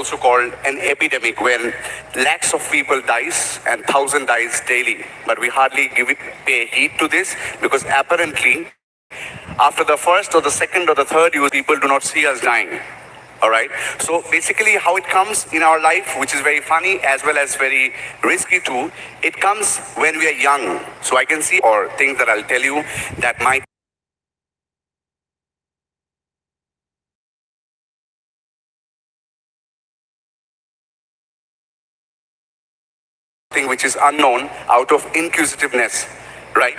also called an epidemic, when lakhs of people dies and thousands dies daily. But we hardly pay heed to this, because apparently after the first or the second or the third use, people do not see us dying. All right. So basically, how it comes in our life, which is very funny as well as very risky too, it comes when we are young. So I can see, or things that I'll tell you that might thing which is unknown out of inquisitiveness, right?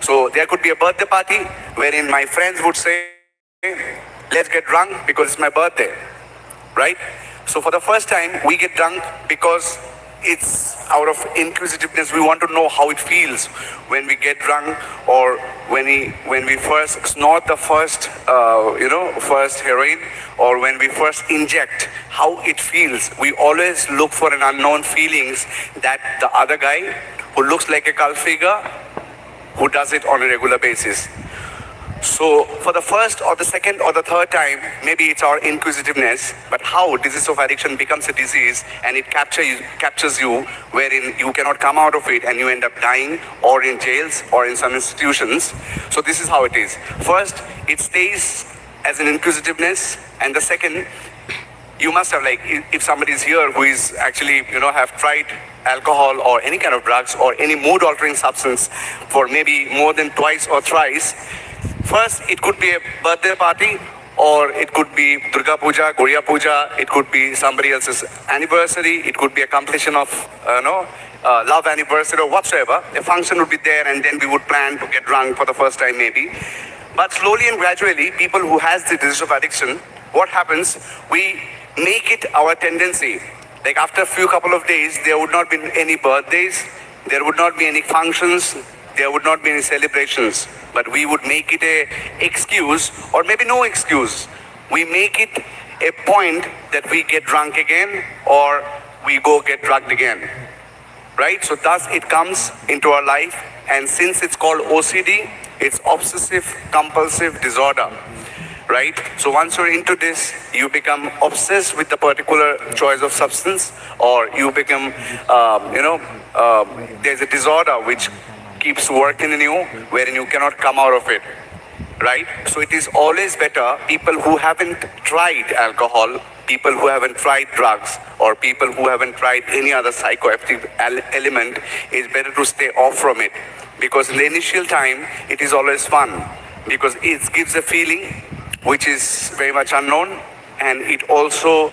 So there could be a birthday party wherein my friends would say, let's get drunk because it's my birthday, right? So for the first time, we get drunk because it's out of inquisitiveness. We want to know how it feels when we get drunk, or when we first snort the first first heroin, or when we first inject, how it feels. We always look for an unknown feelings that the other guy who looks like a cult figure, who does it on a regular basis. So for the first or the second or the third time, maybe it's our inquisitiveness, but how disease of addiction becomes a disease and it captures you, wherein you cannot come out of it and you end up dying, or in jails or in some institutions. So this is how it is. First, it stays as an inquisitiveness, and the second, you must have, like, if somebody is here who is actually, have tried alcohol or any kind of drugs or any mood altering substance for maybe more than twice or thrice. First, it could be a birthday party, or it could be Durga Puja, Guriya Puja, it could be somebody else's anniversary, it could be a completion of, love anniversary or whatsoever. A function would be there, and then we would plan to get drunk for the first time maybe. But slowly and gradually, people who has the disease of addiction, what happens, we make it our tendency. Like after a few couple of days, there would not be any birthdays, there would not be any functions, there would not be any celebrations, but we would make it a excuse, or maybe no excuse. We make it a point that we get drunk again, or we go get drugged again, right? So thus it comes into our life, and since it's called OCD, it's obsessive compulsive disorder, right? So once you're into this, you become obsessed with the particular choice of substance, or you become, there's a disorder which keeps working in you, wherein you cannot come out of it, right? So it is always better, people who haven't tried alcohol, people who haven't tried drugs, or people who haven't tried any other psychoactive element, it's better to stay off from it. Because in the initial time, it is always fun, because it gives a feeling which is very much unknown, and it also,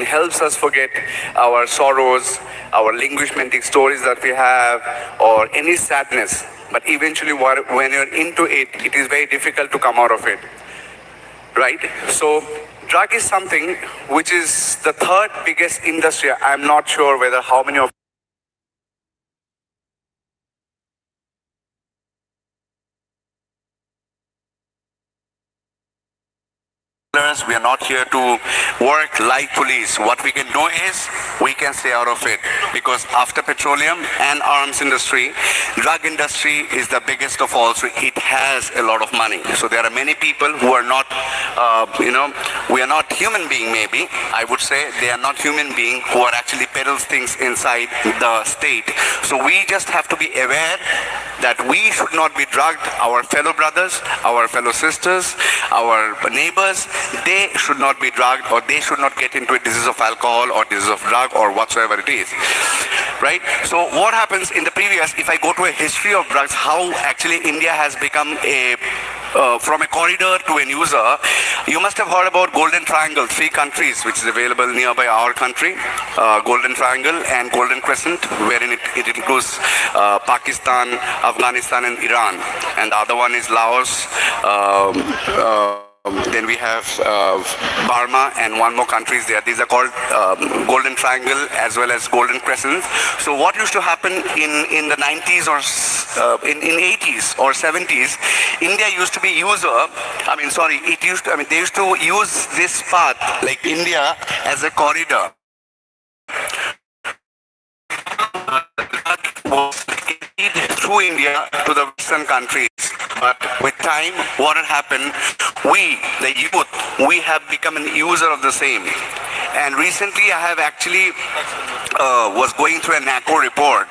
helps us forget our sorrows, our linguistic stories that we have, or any sadness. But eventually, when you're into it, it is very difficult to come out of it, right? So drug is something which is the third biggest industry. I'm not sure whether how many of we are not here to work like police. What we can do is we can stay out of it, because after petroleum and arms industry, drug industry is the biggest of all. So it has a lot of money. So there are many people who are not, we are not human being. Maybe I would say they are not human being who are actually peddles things inside the state. So we just have to be aware that we should not be drugged. Our fellow brothers, our fellow sisters, our neighbors, they should not be drugged, or they should not get into a disease of alcohol or disease of drug or whatsoever it is, right? So what happens in the previous, if I go to a history of drugs, how actually India has become a from a corridor to an user. You must have heard about Golden Triangle, 3 countries which is available nearby our country, Golden Triangle and Golden Crescent, wherein it includes Pakistan, Afghanistan and Iran, and the other one is Laos. Then we have Burma and one more country is there. These are called Golden Triangle as well as Golden Crescent. So what used to happen in the 90s or in 80s or 70s, India used to be they used to use this path, like India, as a corridor. Through India to the Western countries. But with time, what had happened, we, the youth, we have become an user of the same. And recently I have actually was going through a NACO report,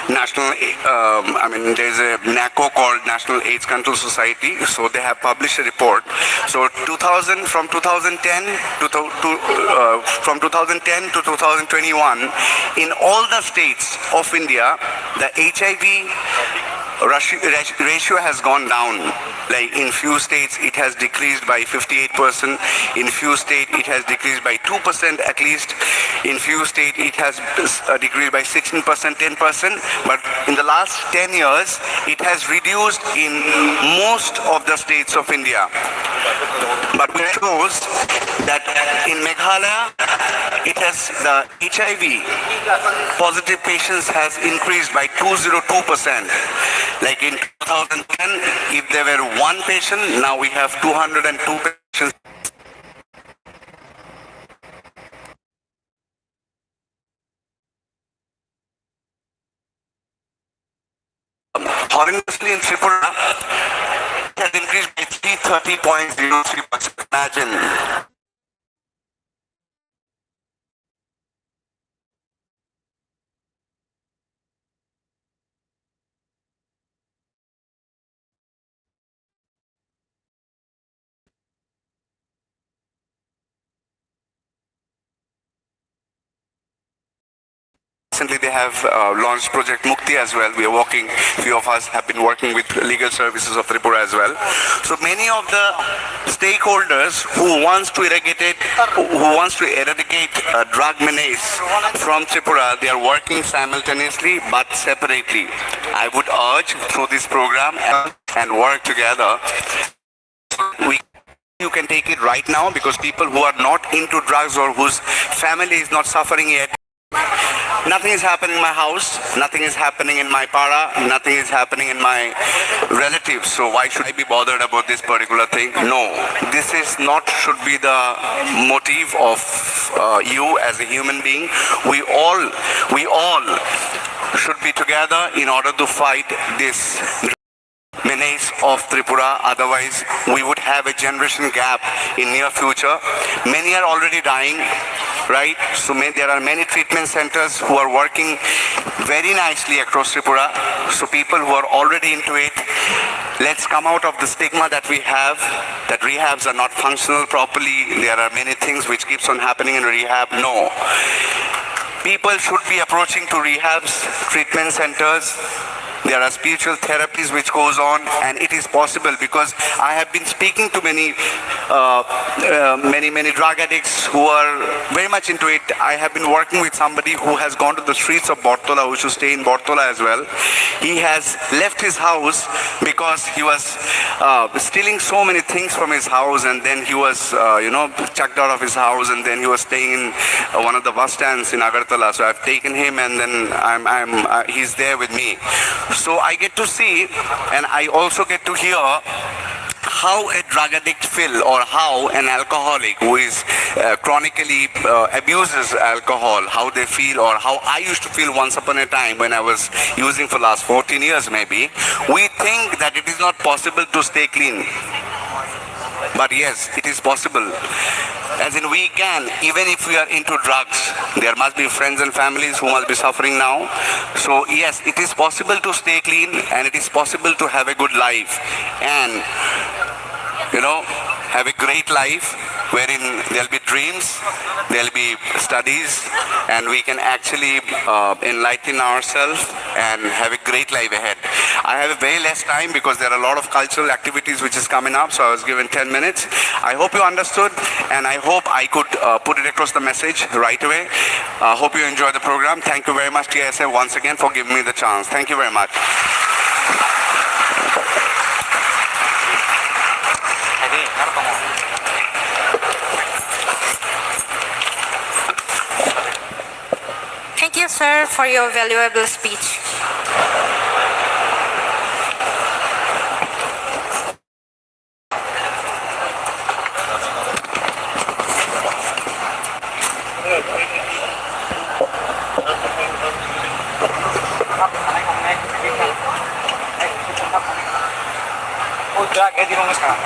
there's a NACO called National AIDS Control Society, so they have published a report. So from 2010 to 2021, in all the states of India, the HIV ratio has gone down. Like in few states it has decreased by 58%, in few states it has decreased by 2% at least, in few states it has decreased by 16%, 10%, but in the last 10 years it has reduced in most of the states of India. But we shows that in Meghalaya, the HIV positive patients has increased by 202%. Like in 2010, if there were one patient, now we have 202 patients. Horrendously in Tripura, it has increased by 330.03%. Imagine. Recently they have launched Project Mukti as well. We are working, few of us have been working with legal services of Tripura as well. So many of the stakeholders who wants to eradicate drug menace from Tripura, they are working simultaneously but separately. I would urge through this program and work together. You can take it right now, because people who are not into drugs or whose family is not suffering yet, nothing is happening in my house, nothing is happening in my para, nothing is happening in my relatives. So why should I be bothered about this particular thing? No, this is not should be the motive of you as a human being. We all should be together in order to fight this menace of Tripura. Otherwise, we would have a generation gap in near future. Many are already dying, right? So there are many treatment centers who are working very nicely across Tripura. So people who are already into it, let's come out of the stigma that we have, that rehabs are not functional properly. There are many things which keeps on happening in rehab. No. People should be approaching to rehabs, treatment centers. There are spiritual therapies which goes on, and it is possible, because I have been speaking to many drug addicts who are very much into it. I have been working with somebody who has gone to the streets of Bortola, who should stay in Bortola as well. He has left his house because he was stealing so many things from his house, and then he was chucked out of his house, and then he was staying in one of the bus stands in Agartala. So I've taken him, and then he's there with me. So I get to see, and I also get to hear how a drug addict feel, or how an alcoholic who is chronically abuses alcohol, how they feel, or how I used to feel once upon a time when I was using for last 14 years maybe. We think that it is not possible to stay clean. But yes, it is possible. As in, we can, even if we are into drugs. There must be friends and families who must be suffering now. So yes, it is possible to stay clean, and it is possible to have a good life, and have a great life wherein there'll be dreams, there'll be studies, and we can actually enlighten ourselves and have a great life ahead. I have a very less time because there are a lot of cultural activities which is coming up, so I was given 10 minutes. I hope you understood, and I hope I could put it across the message right away. Hope you enjoy the program. Thank you very much, TISF, once again for giving me the chance. Thank you very much. Thank you, sir, for your valuable speech. Sí.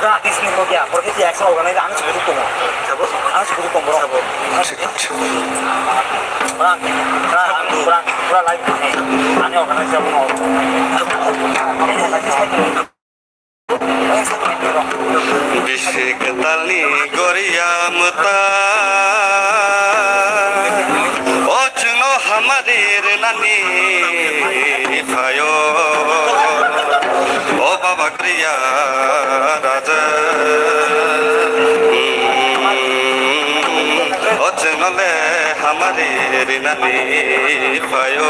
Gratis nih kok ya, porque dia eksa orang itu aneh sebut tunggu, aneh sebut tunggu bro. Kurang lagi nih, aneh orang itu sebut tunggu. Bishikatali Goria Muta Ochno Hamadir Nani Fayo O Baba Kriya Raja Ochno Le Hamadir Nani Fayo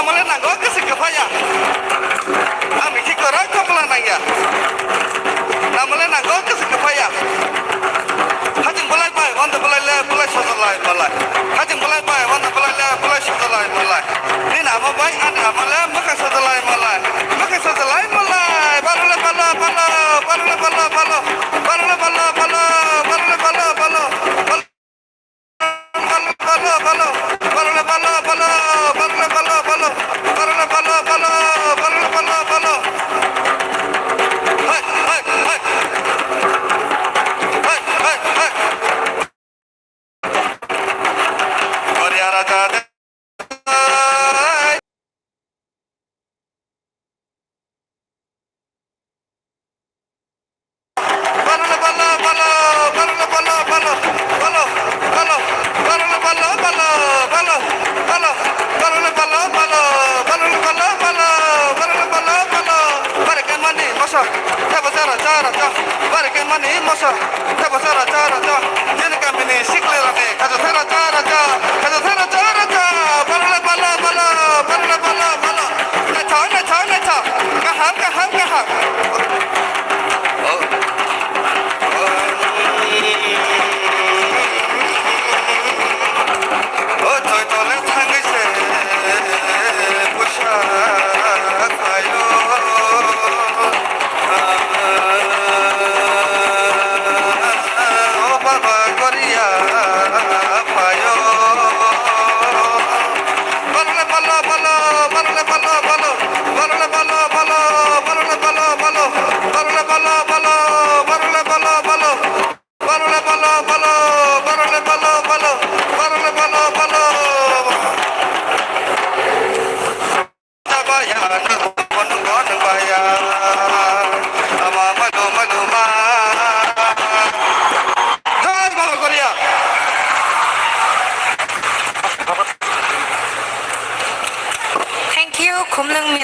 namole nango kesik kepaya ami kikora kapla nangya namole nango kesik kepaya hajing bulai pai wanda bulai le bulai sodalai bulai hajing bulai pai wanda bulai le bulai sodalai bulai ni nama bai ana amale maka sodalai bulai balole balo balo balole balo balo balole balo balo balole balo balo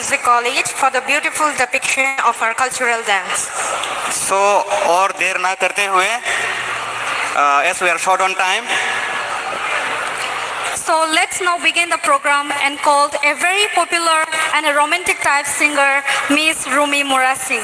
Music College for the beautiful depiction of our cultural dance. So और देर ना करते हुए as we are short on time, So let's now begin the program and called a very popular and a romantic type singer, Miss Rumi Murasi.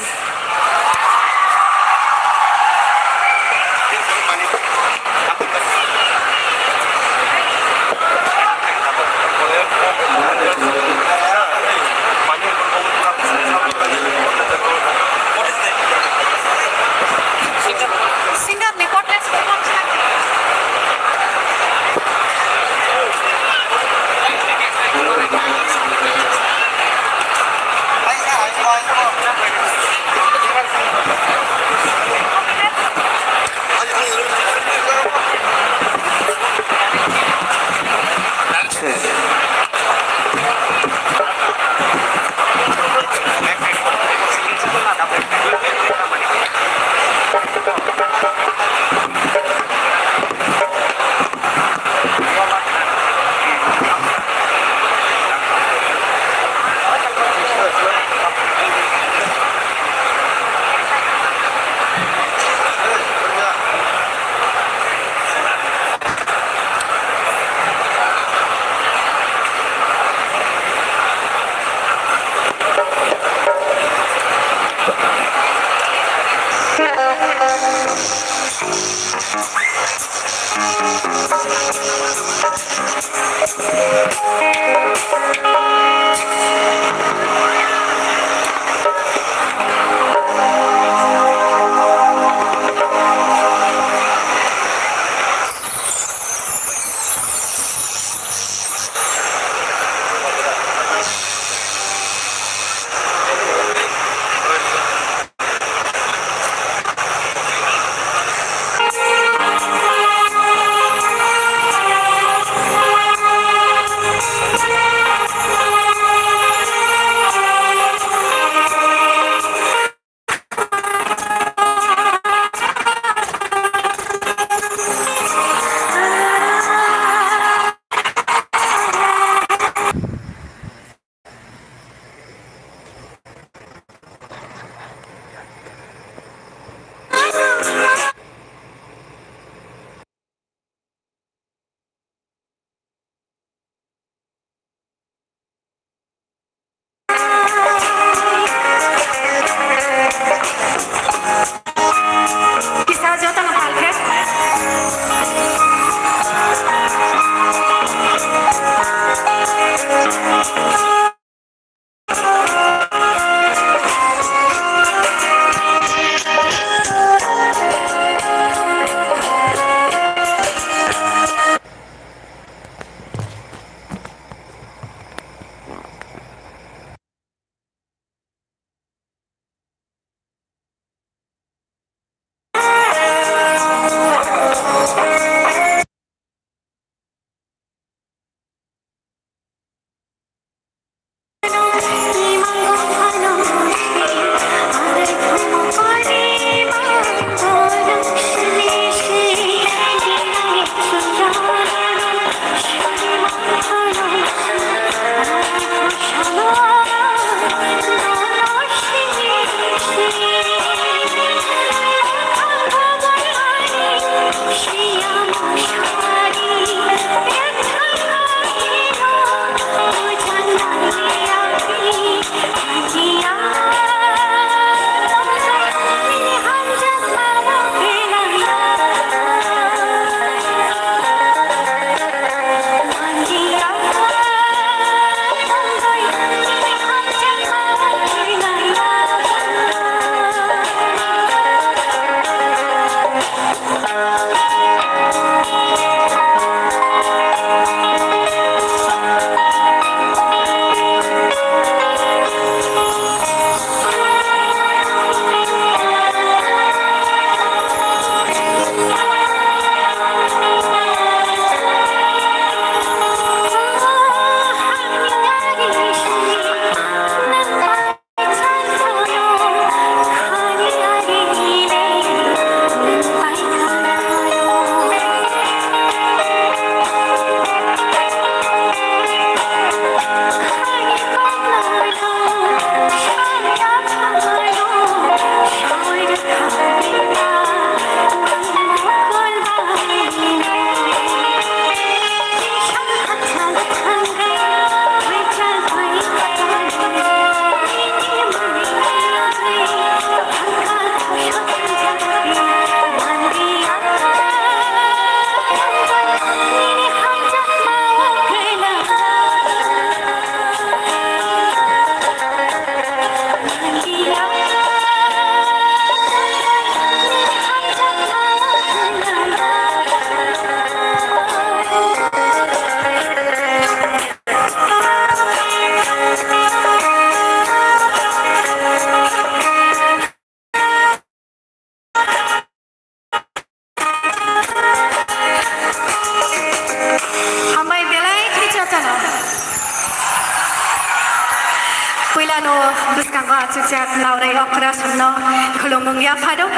Pailano Buskanga Chujak Laure Okra Suno Kolomungya Pado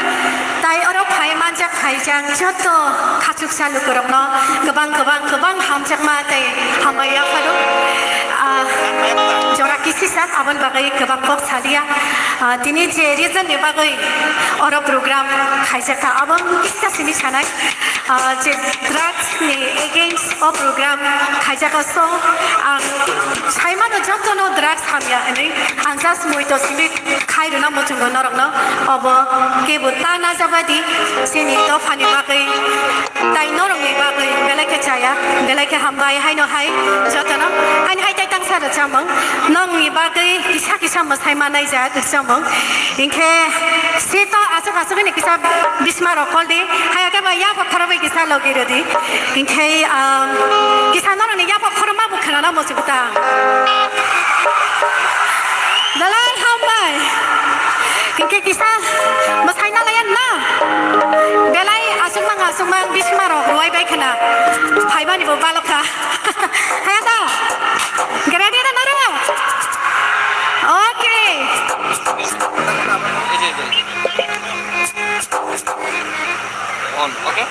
Tai Oro Pai Manjak Haijang Joto Kachuk Salukurno Gabang Hamjak Mate Hamaya Pado Joraki Sisak Aban Bagai Gabang Salia Dini Reason Bagai Oro program Haijaka Abang Ista Sini Sanai drugs against a program Haijaka so Saimano Jotono drugs Hamya and Ansas Muito Simit Kairuna Motungo Norno Obo Gebutana Zabadi Sinito Hani Bagai Dainorong Bagai Beleke Chaya Beleke Hambai Haino Hai Jotono and Hai Tang Sada Chamong Nong Bagai Isaki Sama Saimanaja Samong Inke Sita Asakasuni Kisa Bismaro Koldi Hayakaba Yapa Karabi Kisa Logirodi Inke Kisanor and Yapa Korama Bukana Mosibuta The line Hambai Inke Kisa Masaina Layan Na Belai Asumang Bismaro Roy Bakana Haibani Baloka Hayata Granada Nara Okay On, okay?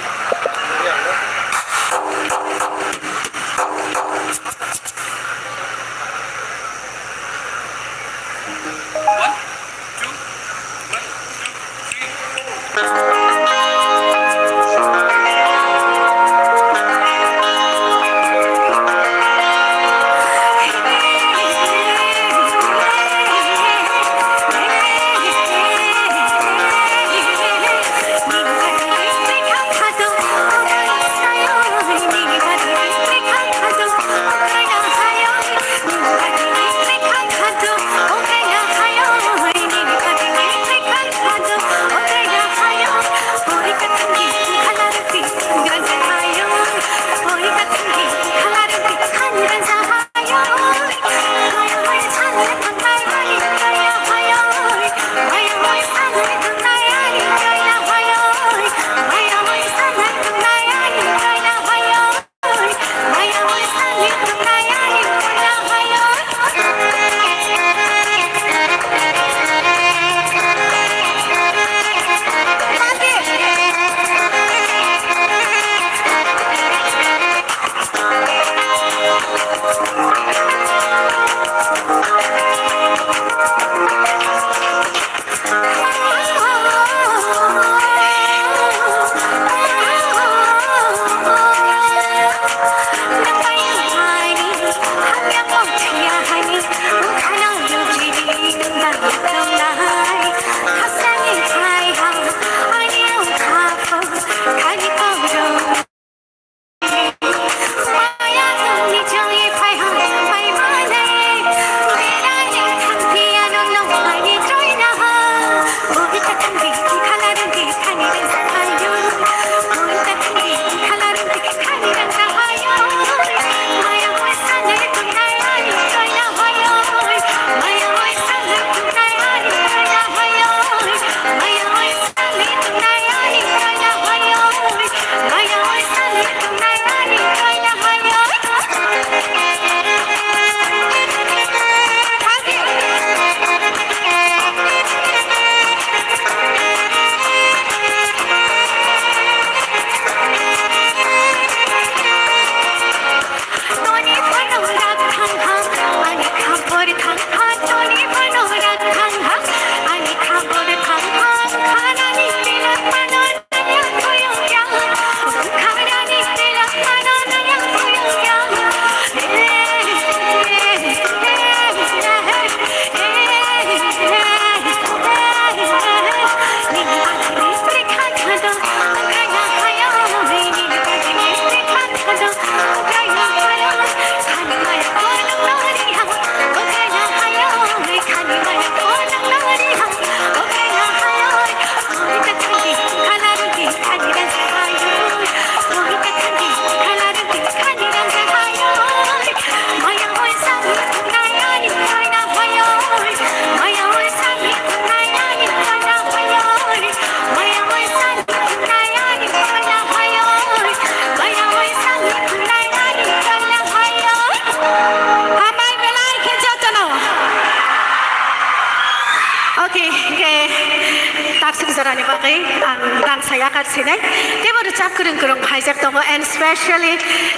नि बागै आं दानसाया गारसिनाय देबोर चाकुरुं कुरुं फाइजाक दङ end specially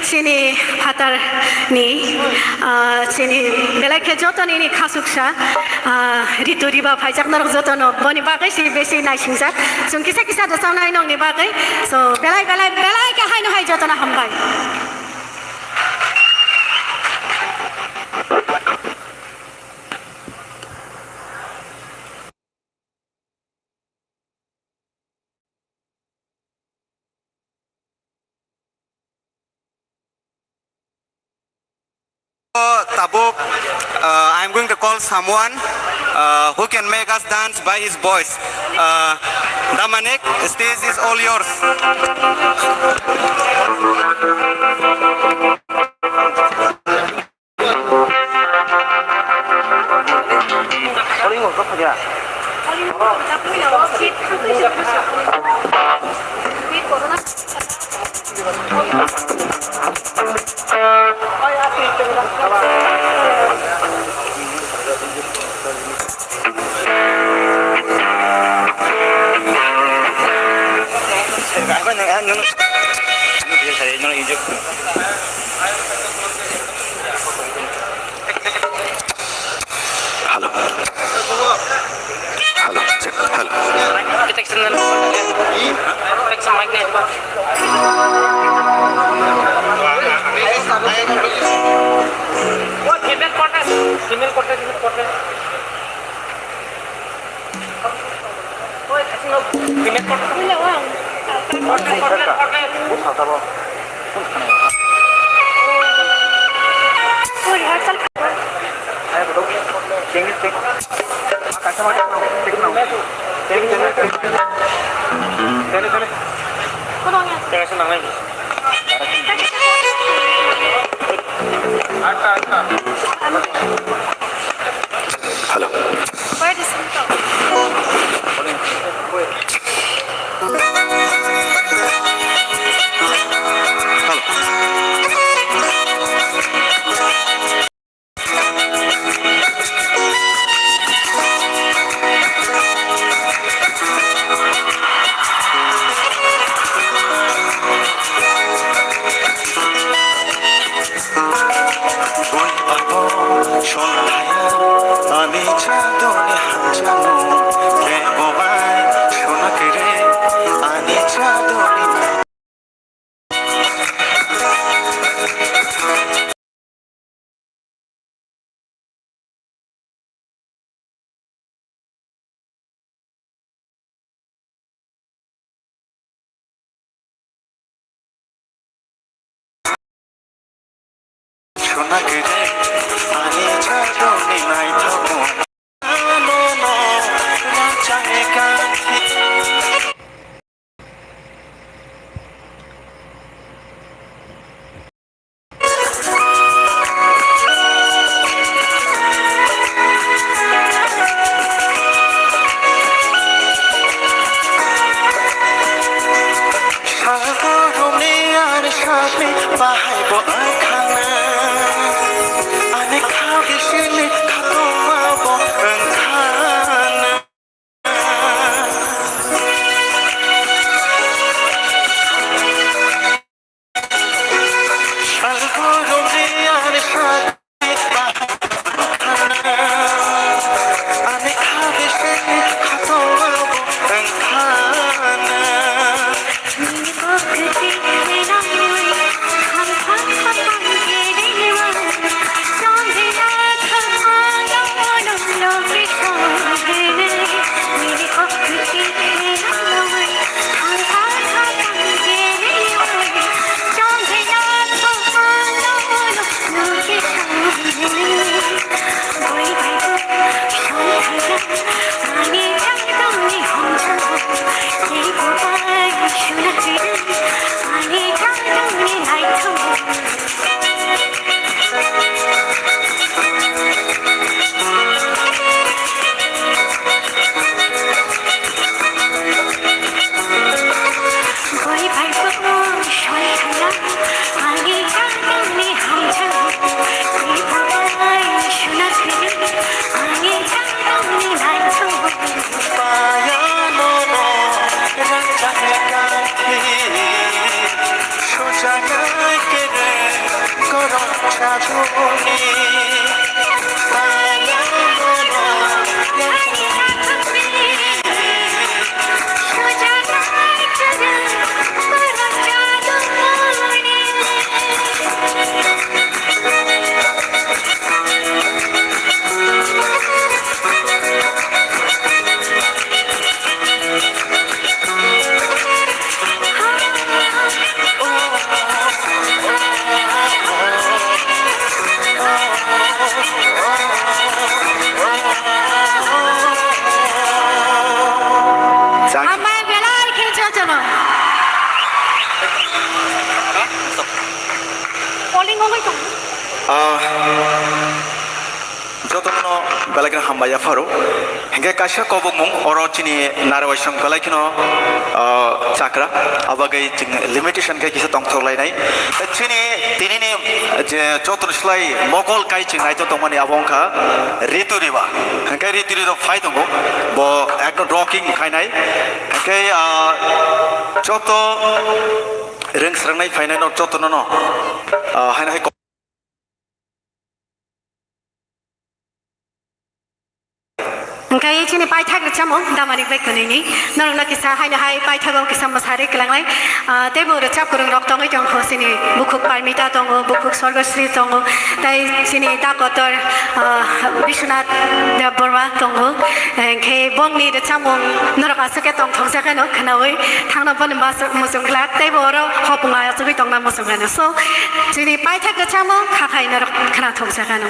सिनि फाटारनि सिनि बेलाइखे जतनि खासुकसा रितु रिबा फाइजाक नरक जतन बनि बागै सि बेसि नाइसिंजाक जों किसा किसा दसावनाय नंनि बागै सो बेलाइ के हायनो हाय जतन हामबाय Tabuk, I'm going to call someone who can make us dance by his voice. Damanik, stage is all yours. Hello. Hello. Check. Hello. Kita external. Take some magnet. What? Female quarters. Female quarters. Female quarters. Oh, it's no. Female quarters. Female one. Quarters. Oh, rehearsal. Hello. Where does it go? Amai belai keja jono. Polling ngomong itu. যতক্ষণ বেলাকে হামবাইয়া ফারো হেঁকে কাশা কব মুং or চিনি নারওয়াইসং বেলাইকিনো চাকরা আবাগাই limitation কে কিছু তংথলাইনাই চিনি তিনিনি যে চতুর্সলাই মকল কাই চিংনাই তো তমানি আবংখা ঋতু রিবা হেঁকে ঋতু রিতো phi দङ ব একদম rocking খাইনাই হেঁকে যত रोंस्रांनाय फायनाय जतन न हायनाय Engkai cini pai thak recamo damani baik kunini naruna kisah hai hai pai thak kisah masari kelangai tebo recap kurung rok tongai jong khosini bukuk parmita tongo bukuk sorgasri tongo tai cini takotor Bishnath Debbarma tongo engkai bongni recamo narok asake tong thongsa kano kanawi thangna pon mas musung klak tebo ro hopunga asui tongna musung kano so cini pai thak recamo khakai narok kana thongsa kano